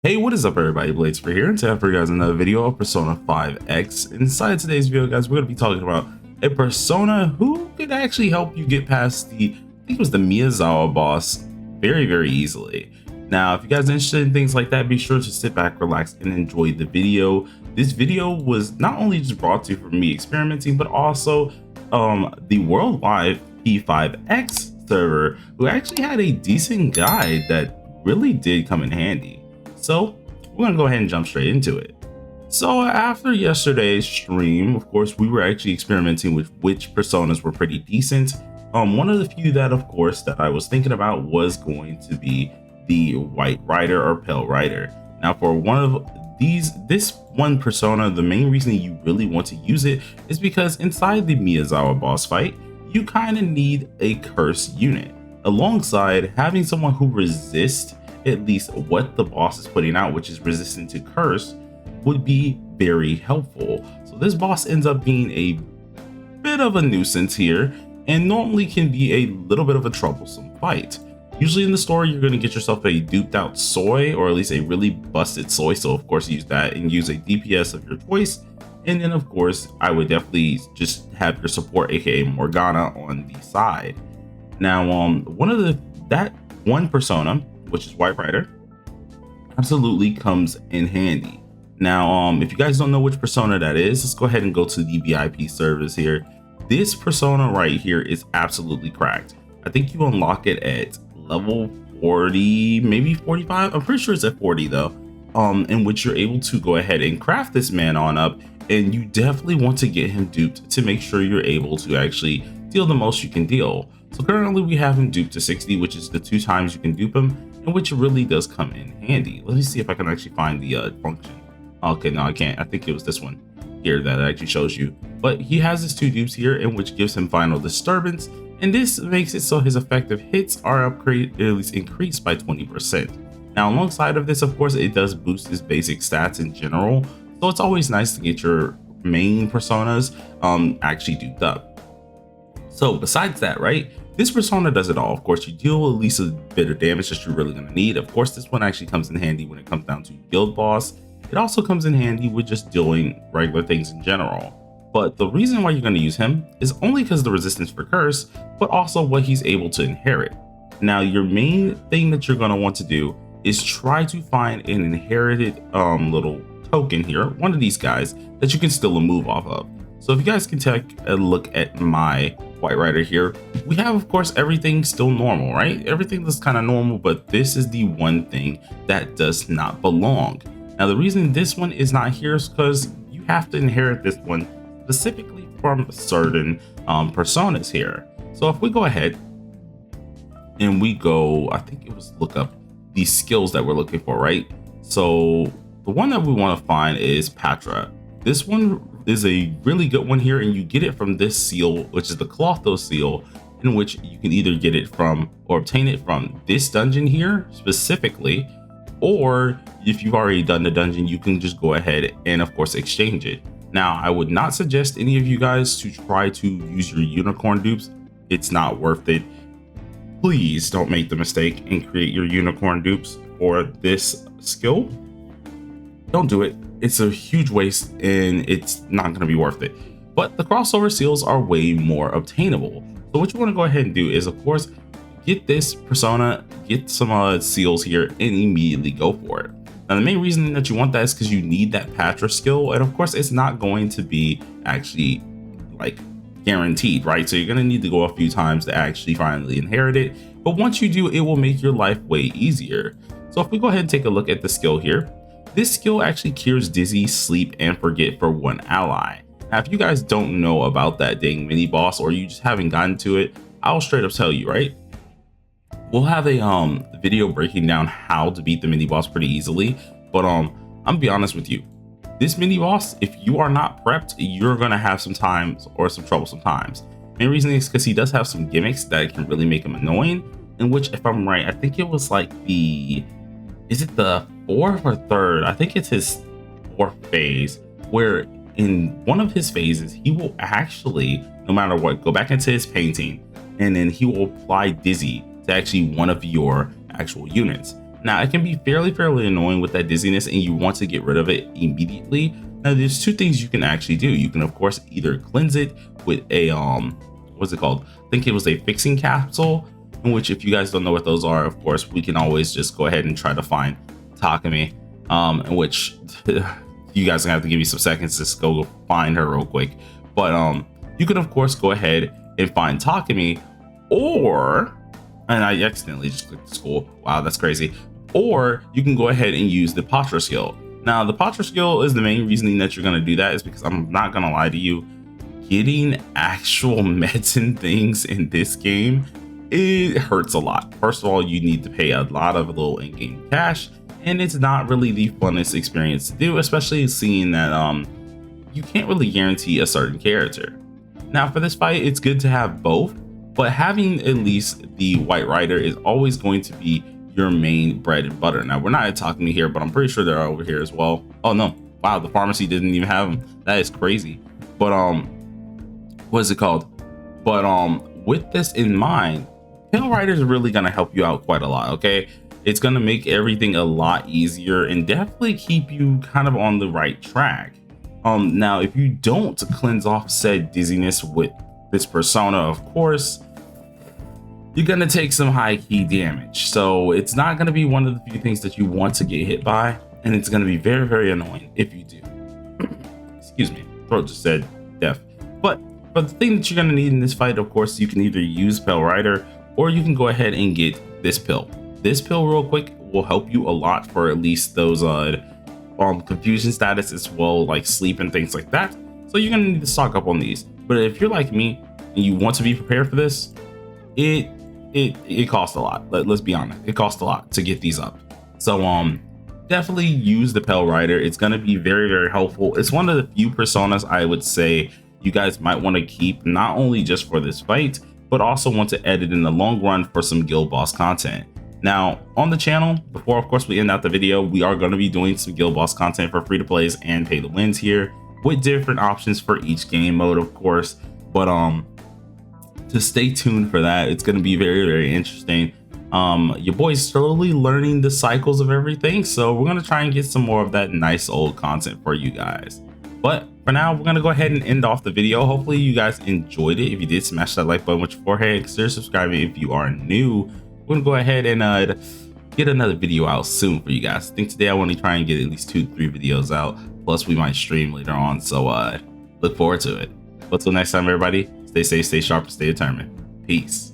Hey, what is up everybody, Blades for here, and today for you guys another video of Persona 5X. Inside today's video, guys, we're going to be talking about a persona who could actually help you get past I think it was the Miyazawa boss very easily. Now, if you guys are interested in things like that, be sure to sit back, relax, and enjoy the video. This video was not only just brought to you for me experimenting, but also the worldwide P5X server, who actually had a decent guide that really did come in handy. So we're gonna go ahead and jump straight into it. So after yesterday's stream, of course, we were actually experimenting with which personas were pretty decent. One of the few that, of course, that I was thinking about was going to be the White Rider or Pale Rider. Now, for one of this one persona, the main reason you really want to use it is because inside the Miyazawa boss fight, you kind of need a curse unit alongside having someone who resists at least what the boss is putting out, which is resistant to curse, would be very helpful. So this boss ends up being a bit of a nuisance here and normally can be a little bit of a troublesome fight. Usually in the story, you're going to get yourself a duped out Soy, or at least a really busted Soy. So of course use that and use a DPS of your choice. And then of course, I would definitely just have your support, aka Morgana, on the side. Now, that one persona, which is White Rider, absolutely comes in handy. Now, if you guys don't know which persona that is, let's go ahead and go to the VIP service here. This persona right here is absolutely cracked. I think you unlock it at level 40, maybe 45. I'm pretty sure it's at 40 though, in which you're able to go ahead and craft this man on up, and you definitely want to get him duped to make sure you're able to actually deal the most you can deal. So currently we have him duped to 60, which is the 2 times you can dupe him, and which really does come in handy. Let me see if I can actually find the function. Okay, no, I can't. I think it was this one here that actually shows you. But he has his 2 dupes here, in which gives him final disturbance, and this makes it so his effective hits are upgraded, at least increased by 20%. Now, alongside of this, of course, it does boost his basic stats in general, so it's always nice to get your main personas actually duped up. So besides that, right, this persona does it all. Of course, you deal at least a bit of damage that you're really going to need. Of course, this one actually comes in handy when it comes down to guild boss. It also comes in handy with just doing regular things in general. But the reason why you're going to use him is only because of the resistance for curse, but also what he's able to inherit. Now, your main thing that you're going to want to do is try to find an inherited little token here, one of these guys that you can steal a move off of. So if you guys can take a look at my White Rider here, we have, of course, everything still normal, right? Everything is kind of normal, but this is the one thing that does not belong. Now, the reason this one is not here is because you have to inherit this one specifically from certain personas here. So if we go ahead and we go, I think it was look up the skills that we're looking for, right? So the one that we want to find is Patra. This one is a really good one here, and you get it from this seal, which is the Clotho seal, in which you can either get it from or obtain it from this dungeon here specifically, or if you've already done the dungeon, you can just go ahead and of course exchange it. Now, I would not suggest any of you guys to try to use your unicorn dupes. It's not worth it. Please don't make the mistake and create your unicorn dupes for this skill. Don't do it. It's a huge waste and it's not going to be worth it. But the crossover seals are way more obtainable. So what you want to go ahead and do is, of course, get this persona, get some seals here, and immediately go for it. Now, the main reason that you want that is because you need that Patra skill, and of course, it's not going to be actually like guaranteed, right? So you're going to need to go a few times to actually finally inherit it. But once you do, it will make your life way easier. So if we go ahead and take a look at the skill here, this skill actually cures dizzy, sleep, and forget for 1 ally. Now, if you guys don't know about that dang mini boss, or you just haven't gotten to it, I'll straight up tell you, right? We'll have a video breaking down how to beat the mini boss pretty easily. But I'm gonna be honest with you, this mini boss, if you are not prepped, you're gonna have some times or some trouble sometimes. Main reason is because he does have some gimmicks that can really make him annoying. In which, if I'm right, I think it was like is it the 4th or 3rd? I think it's his 4th phase, where in one of his phases, he will actually, no matter what, go back into his painting, and then he will apply dizzy to actually one of your actual units. Now, it can be fairly annoying with that dizziness and you want to get rid of it immediately. Now, there's two things you can actually do. You can, of course, either cleanse it with a, what's it called? I think it was a fixing capsule, in which, if you guys don't know what those are, of course, we can always just go ahead and try to find Takemi, in which you guys are gonna have to give me some seconds to go find her real quick. But you can, of course, go ahead and find Takemi, or, and I accidentally just clicked school. Wow, that's crazy. Or you can go ahead and use the Patra skill. Now, the Patra skill is the main reasoning that you're going to do that is because I'm not going to lie to you, getting actual medicine things in this game, it hurts a lot. First of all, you need to pay a lot of little in-game cash, and it's not really the funnest experience to do, especially seeing that you can't really guarantee a certain character. Now, for this fight, it's good to have both, but having at least the White Rider is always going to be your main bread and butter. Now, we're not talking to here, but I'm pretty sure they're over here as well. Oh no, wow, the pharmacy didn't even have them. That is crazy. But what is it called? But with this in mind, Pale Rider is really gonna help you out quite a lot. Okay, it's gonna make everything a lot easier and definitely keep you kind of on the right track. Now, if you don't cleanse off said dizziness with this persona, of course, you're gonna take some high key damage. So it's not gonna be one of the few things that you want to get hit by, and it's gonna be very annoying if you do. Excuse me, throat just said deaf. But the thing that you're gonna need in this fight, of course, you can either use Pale Rider or you can go ahead and get this pill. This pill, real quick, will help you a lot for at least those confusion status as well, like sleep and things like that. So you're gonna need to stock up on these. But if you're like me and you want to be prepared for this, it costs a lot. Let's be honest, it costs a lot to get these up. So definitely use the Pale Rider. It's going to be very helpful. It's one of the few personas I would say you guys might want to keep, not only just for this fight, but also want to edit in the long run for some guild boss content. Now, on the channel, before of course we end out the video, we are going to be doing some guild boss content for free to plays and pay to wins here, with different options for each game mode, of course. But to stay tuned for that. It's going to be very interesting. Your boy's slowly learning the cycles of everything, so we're going to try and get some more of that nice old content for you guys. But for now, we're going to go ahead and end off the video. Hopefully you guys enjoyed it. If you did, smash that like button with your forehead. Consider subscribing if you are new. We're going to go ahead and get another video out soon for you guys. I think today I want to try and get at least 2-3 videos out, plus we might stream later on, so look forward to it. But till next time, everybody, stay safe, stay sharp, and stay determined. Peace.